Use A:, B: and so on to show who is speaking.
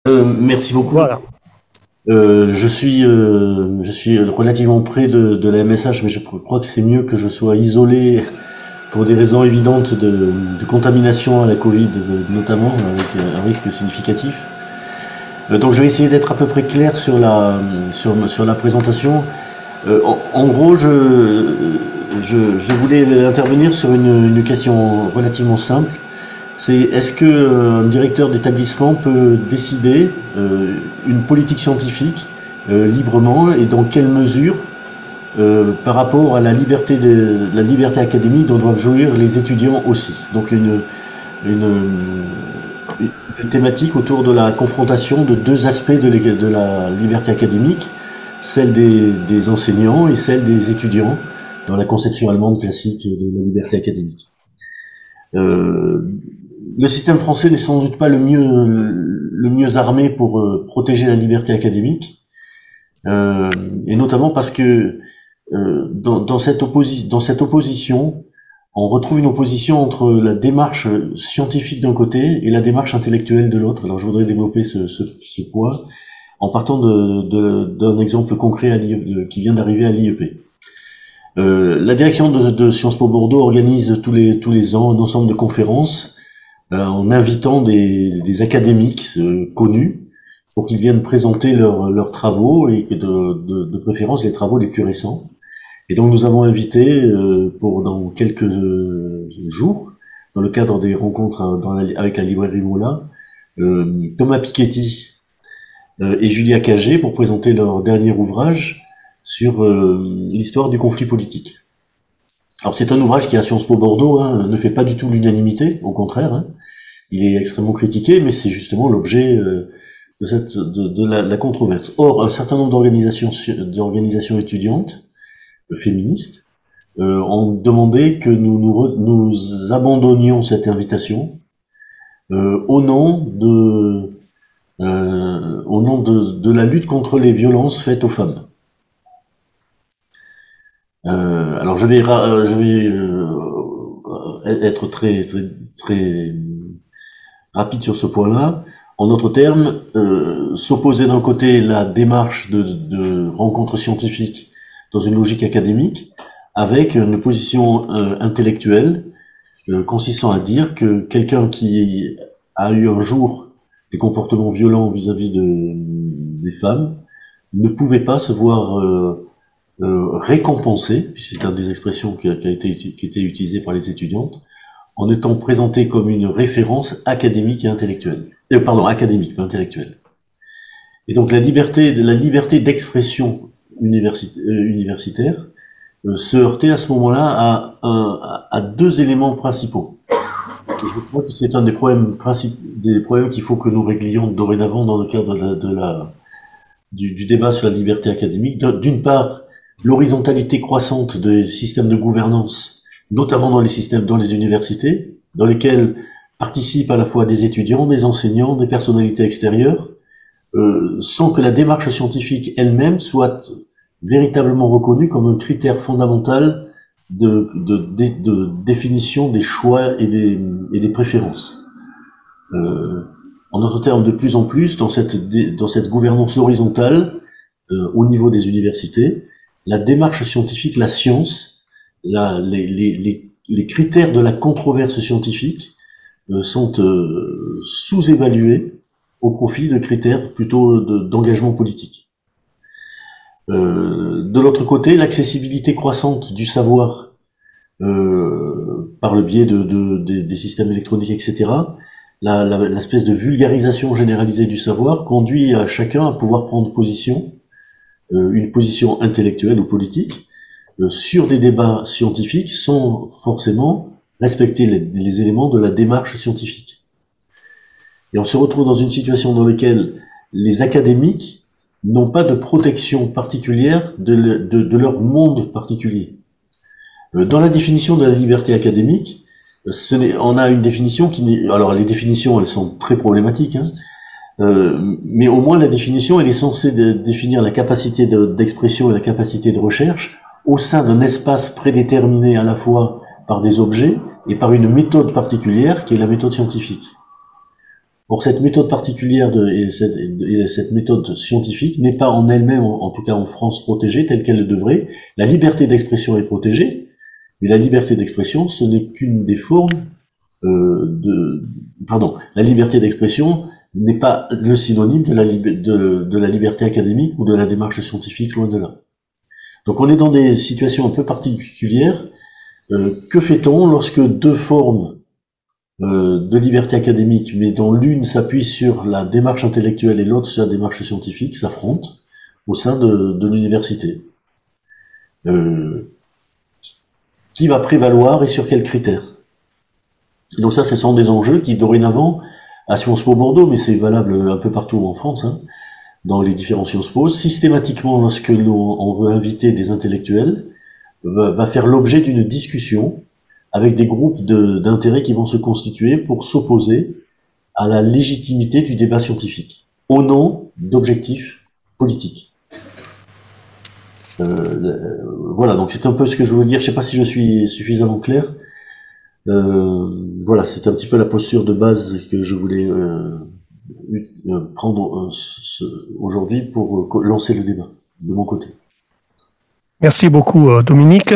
A: Merci beaucoup.
B: Voilà.
A: Je suis relativement près de la MSH, mais je crois que c'est mieux que je sois isolé pour des raisons évidentes de contamination à la Covid, notamment, avec un risque significatif. Donc je vais essayer d'être à peu près clair sur la présentation. En gros, je voulais intervenir sur une question relativement simple. C'est est-ce que un directeur d'établissement peut décider une politique scientifique librement et dans quelle mesure par rapport à la liberté académique dont doivent jouir les étudiants aussi. Donc une thématique autour de la confrontation de deux aspects de la liberté académique, celle des enseignants et celle des étudiants dans la conception allemande classique de la liberté académique. Euh, le système français n'est sans doute pas le mieux armé pour protéger la liberté académique, et notamment parce que dans cette opposition, on retrouve une opposition entre la démarche scientifique d'un côté et la démarche intellectuelle de l'autre. Alors je voudrais développer ce point en partant d'un exemple concret qui vient d'arriver à l'IEP. La direction de Sciences Po Bordeaux organise tous les ans un ensemble de conférences en invitant des académiques connus pour qu'ils viennent présenter leurs travaux et que de préférence les travaux les plus récents. Et donc nous avons invité pour dans quelques jours, dans le cadre des rencontres avec la librairie Moula, Thomas Piketty et Julia Cagé pour présenter leur dernier ouvrage sur l'histoire du conflit politique. Alors c'est un ouvrage qui à Sciences Po Bordeaux ne fait pas du tout l'unanimité, au contraire. Il est extrêmement critiqué, mais c'est justement l'objet de la controverse. Or, un certain nombre d'organisations étudiantes féministes ont demandé que nous abandonnions cette invitation au nom de la lutte contre les violences faites aux femmes. Alors je vais être très rapide sur ce point-là. En d'autres termes, s'opposer d'un côté la démarche de rencontre scientifique dans une logique académique, avec une position intellectuelle consistant à dire que quelqu'un qui a eu un jour des comportements violents vis-à-vis des femmes ne pouvait pas se voir récompensé, puisque c'est une des expressions qui était utilisée par les étudiantes, en étant présenté comme une référence académique et intellectuelle. Pardon, académique, pas intellectuelle. Et donc la liberté d'expression universitaire se heurtait à ce moment-là à deux éléments principaux. Et je crois que c'est un des problèmes qu'il faut que nous réglions dorénavant dans le cadre du débat sur la liberté académique. D'une part, l'horizontalité croissante des systèmes de gouvernance, notamment dans les universités, dans lesquels participent à la fois des étudiants, des enseignants, des personnalités extérieures, sans que la démarche scientifique elle-même soit véritablement reconnue comme un critère fondamental de définition des choix et des préférences. Euh, en d'autres termes, de plus en plus, dans cette gouvernance horizontale, au niveau des universités, la démarche scientifique, la science, les critères de la controverse scientifique sont sous-évalués au profit de critères plutôt d'engagement politique. De l'autre côté, l'accessibilité croissante du savoir par le biais des systèmes électroniques, etc., l'espèce de vulgarisation généralisée du savoir conduit à chacun à pouvoir prendre position, une position intellectuelle ou politique, sur des débats scientifiques sans forcément respecter les éléments de la démarche scientifique. Et on se retrouve dans une situation dans laquelle les académiques n'ont pas de protection particulière de leur monde particulier. Dans la définition de la liberté académique, on a une définition qui n'est... Alors les définitions, elles sont très problématiques, mais au moins la définition, elle est censée définir la capacité d'expression et la capacité de recherche au sein d'un espace prédéterminé à la fois par des objets et par une méthode particulière qui est la méthode scientifique. Or, cette méthode particulière et cette méthode scientifique n'est pas en elle-même, en tout cas en France, protégée telle qu'elle le devrait. La liberté d'expression est protégée, mais la liberté d'expression, ce n'est qu'une des formes la liberté d'expression n'est pas le synonyme de la liberté académique ou de la démarche scientifique, loin de là. Donc on est dans des situations un peu particulières. Que fait-on lorsque deux formes de liberté académique, mais dont l'une s'appuie sur la démarche intellectuelle et l'autre sur la démarche scientifique, s'affrontent au sein de l'université? Qui va prévaloir et sur quels critères? Donc ça, ce sont des enjeux qui, dorénavant, à Sciences Po Bordeaux, mais c'est valable un peu partout en France, hein, dans les différents Sciences Po, systématiquement, lorsque on veut inviter des intellectuels, va faire l'objet d'une discussion avec des groupes d'intérêts qui vont se constituer pour s'opposer à la légitimité du débat scientifique, au nom d'objectifs politiques. Voilà, donc c'est un peu ce que je voulais dire. Je ne sais pas si je suis suffisamment clair. Voilà, c'est un petit peu la posture de base que je voulais prendre aujourd'hui pour lancer le débat de mon côté.
B: Merci beaucoup, Dominique.